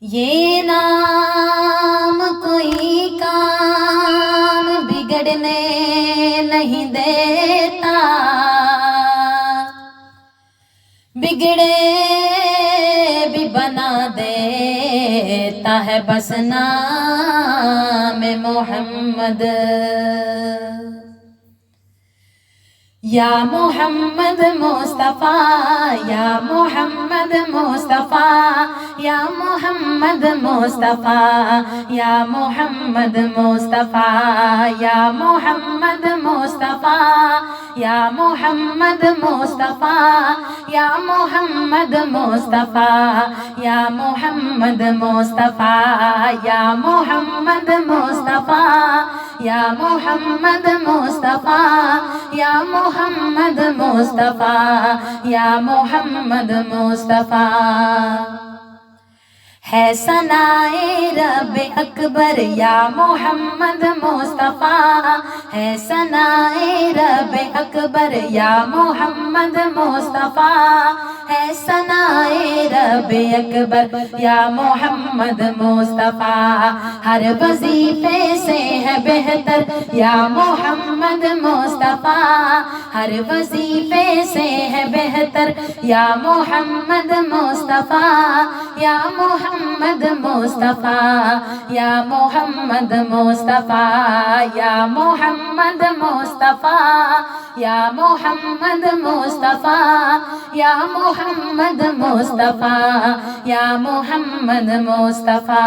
یہ نام کوئی کام بگڑنے نہیں دیتا، بگڑے بھی بنا دیتا ہے بس نام محمد۔ یا محمد مصطفیٰ، یا محمد مصطفیٰ، یا محمد مصطفیٰ، یا محمد مصطفیٰ، یا محمد مصطفیٰ، یا محمد مصطفیٰ، یا محمد مصطفیٰ، یا محمد مصطفیٰ، یا محمد مصطفیٰ، یا محمد مصطفیٰ، یا محمد مصطفیٰ، یا محمد مصطفیٰ۔ ہے ثنائے رب اکبر یا محمد مصطفیٰ، ہے ثنائے رب اکبر یا محمد مصطفیٰ، ہے ثنائے رب اکبر یا محمد مصطفیٰ۔ ہر وظیفے سے ہے بہتر یا محمد مصطفیٰ، ہر وظیفے سے ہے بہتر یا محمد مصطفیٰ، یا محمد مصطفیٰ، یا محمد مصطفیٰ، یا محمد مصطفیٰ، یا محمد مصطفیٰ، یا محمد مصطفیٰ، یا محمد مصطفیٰ۔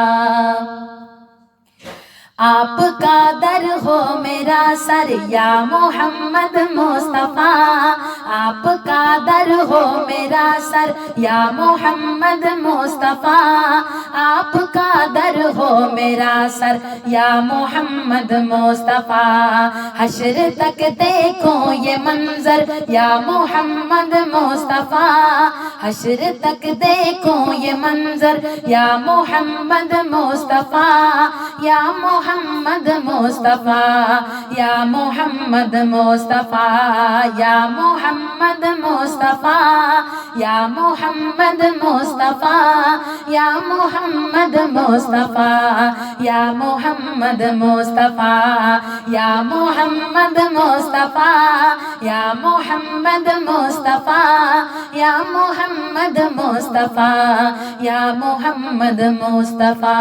آپ کا در ہو میرا سر یا محمد مصطفیٰ، آپ کا در ہو میرا سر یا محمد مصطفیٰ، آپ کا در ہو میرا سر یا محمد مصطفیٰ۔ حشر تک دیکھو یہ منظر یا محمد مصطفیٰ، حشر تک دیکھو یہ منظر یا محمد مصطفیٰ، یا محمد مصطفیٰ، یا محمد مصطفیٰ، یا محمد مصطفیٰ، یا محمد مصطفیٰ، یا محمد مصطفیٰ، یا محمد مصطفیٰ، یا محمد مصطفیٰ، یا محمد مصطفیٰ، یا محمد مصطفیٰ، یا محمد مصطفیٰ۔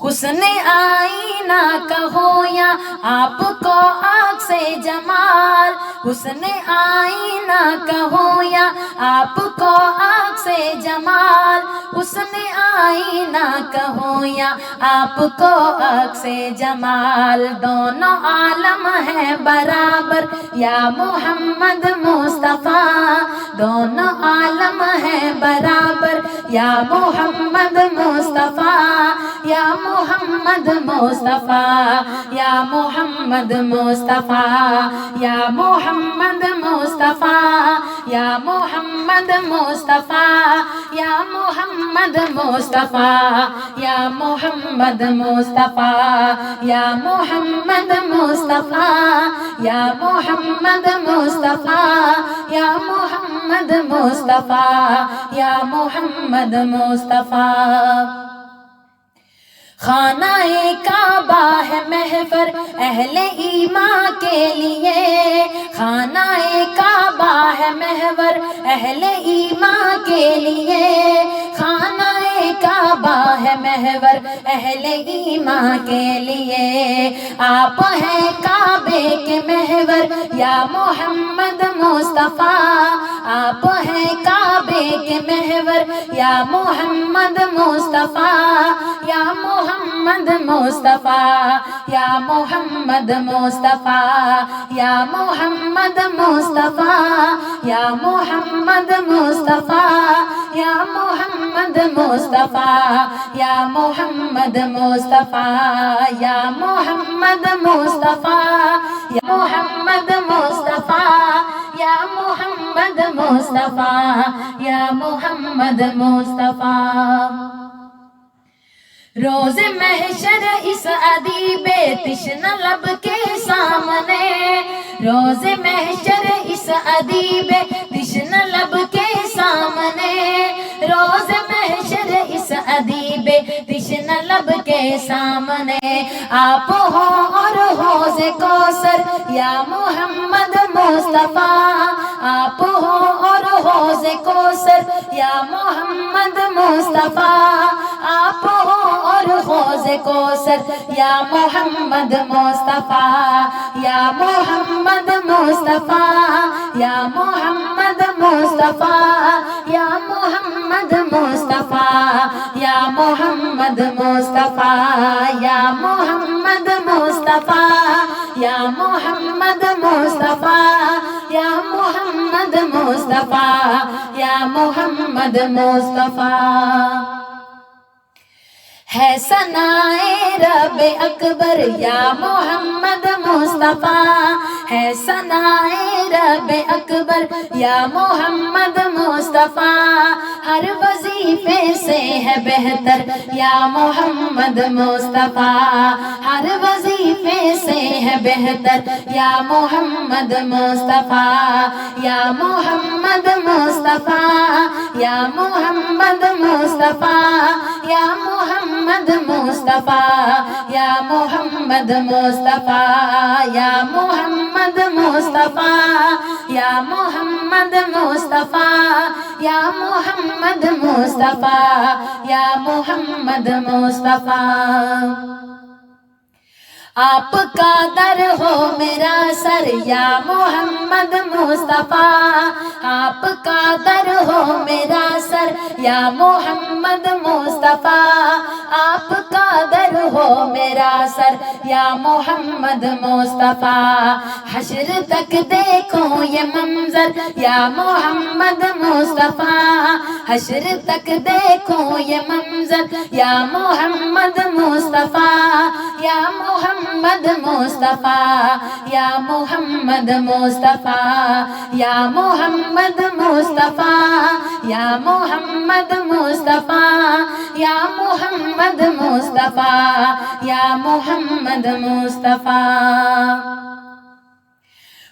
حسن آئینہ کہو یا آپ کو آنکھ سے جمال، حسن آئینہ کہو یا آپ کو آنکھ سے جمال، حسن آئینہ کہو یا آپ کو آنکھ سے جمال۔ دونوں عالم ہیں برابر یا محمد مصطفیٰ، دونوں عالم ہیں برابر یا محمد مصطفیٰ، یا محمد مصطفیٰ، یا محمد مصطفیٰ، یا محمد مصطفیٰ، یا محمد مصطفیٰ، یا محمد مصطفیٰ، یا محمد مصطفیٰ، یا محمد مصطفیٰ، یا محمد مصطفیٰ، یا محمد مصطفیٰ، یا محمد مصطفیٰ۔ خانہ کعبہ ہے محور اہل ایمان کے لیے، خانہ کعبہ ہے محور اہل ایمان کے لیے، خانہ کعبہ ہے محور اہل ایمان کے لیے۔ آپ ہیں کعبے کے محور یا محمد مصطفیٰ، آپ ہیں کعبے کے محور یا محمد مصطفیٰ، یا محمد مصطفیٰ، یا محمد مصطفیٰ، یا محمد مصطفیٰ، یا محمد مصطفیٰ، یا محمد مصطفیٰ، یا محمد مصطفیٰ، یا محمد مصطفیٰ، یا محمد مصطفیٰ، یا محمد مصطفیٰ، یا محمد مصطفیٰ۔ روز محشر اس ادیب تشنہ لب کے سامنے، روز محشر ادیب تشنہ لب کے سامنے، روز محشر محشر اس ادیب تشنہ لب کے سامنے آپ ہو اور حوض کوثر یا محمد مصطفیٰ آپ ہو اور حوض کوثر یا محمد مصطفیٰ آپ ہو اور حوض کوثر یا محمد مصطفیٰ یا محمد مصطفیٰ یا محمد مصطفیٰ یا محمد مصطفیٰ یا محمد مصطفیٰ یا محمد مصطفیٰ یا محمد مصطفیٰ یا محمد مصطفیٰ یا محمد مصطفیٰ ہے ثنائے رب اکبر یا محمد مصطفیٰ ہے ثنائے رب اکبر یا محمد مصطفیٰ ہر وظیفے سے ہے بہتر یا محمد مصطفیٰ ہر وظیفے سے ہے بہتر یا محمد مصطفیٰ یا محمد مصطفیٰ یا محمد مصطفیٰ یا محمد مصطفیٰ یا محمد مصطفیٰ یا محمد مصطفیٰ یا محمد مصطفیٰ یا محمد مصطفیٰ یا محمد مصطفیٰ آپ کا در ہو میرا سر یا محمد مصطفیٰ آپ کا در ہو میرا سر یا محمد مصطفیٰ آپ کا در ہو میرا سر یا محمد مصطفیٰ حشر تک دیکھوں یہ منظر یا محمد مصطفیٰ حشر تک دیکھوں یہ منظر یا محمد مصطفیٰ یا محمد مصطفیٰ یا محمد مصطفیٰ یا محمد مصطفیٰ یا محمد مصطفیٰ یا محمد مصطفیٰ یا محمد مصطفیٰ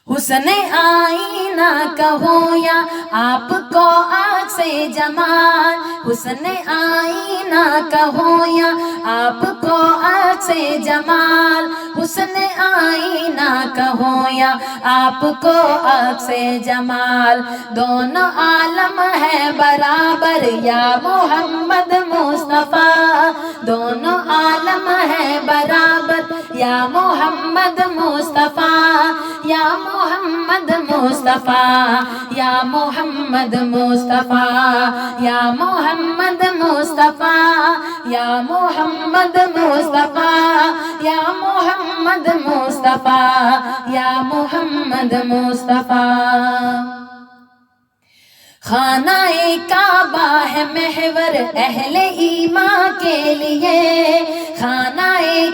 حسن آئینہ کہو یا آپ کو آنکھ سے جمال حسن آئینہ کہو یا آپ کو آنکھ سے جمال حسن آئینہ کہو یا آپ کو آنکھ سے جمال دونوں عالم ہے برابر یا محمد مصطفیٰ دونوں عالم ہے برابر یا محمد مصطفیٰ یا محمد مصطفیٰ یا محمد مصطفیٰ یا محمد مصطفیٰ یا محمد مصطفیٰ یا محمد مصطفیٰ یا محمد مصطفیٰ خانہ کعبہ ہے محور اہل ایمان کے لیے خانہ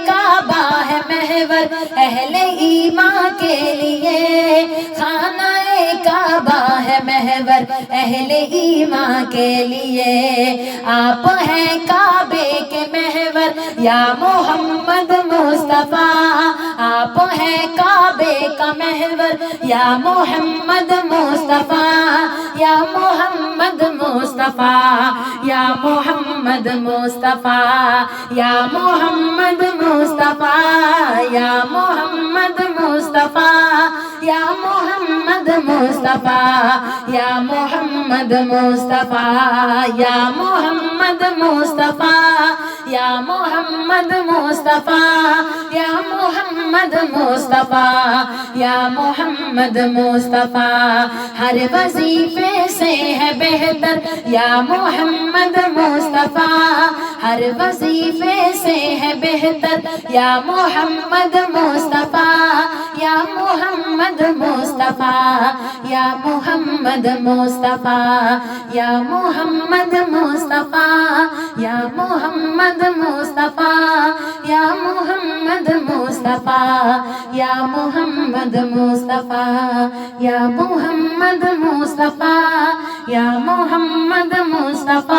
کعبہ ہے محور اہل ایمان کے لیے خانہ کعبہ ہے محور اہل ایمان کے لیے آپ ہیں کعبے کے محور یا محمد مصطفیٰ آپ ہیں کعبے کا محور یا محمد مصطفیٰ یا محمد مصطفیٰ یا محمد مصطفیٰ یا محمد مصطفیٰ یا محمد مصطفیٰ یا محمد مصطفیٰ یا محمد مصطفیٰ یا محمد مصطفیٰ یا محمد مصطفیٰ یا محمد مصطفیٰ یا محمد مصطفیٰ ہر وظیفے سے ہے بہتر یا محمد مصطفیٰ ہر وظیفے سے ہے بہتر یا محمد مصطفیٰ یا محمد مصطفیٰ یا محمد مصطفیٰ یا محمد مصطفیٰ یا محمد مصطفیٰ یا محمد مصطفیٰ یا محمد مصطفیٰ یا محمد مصطفیٰ یا محمد مصطفیٰ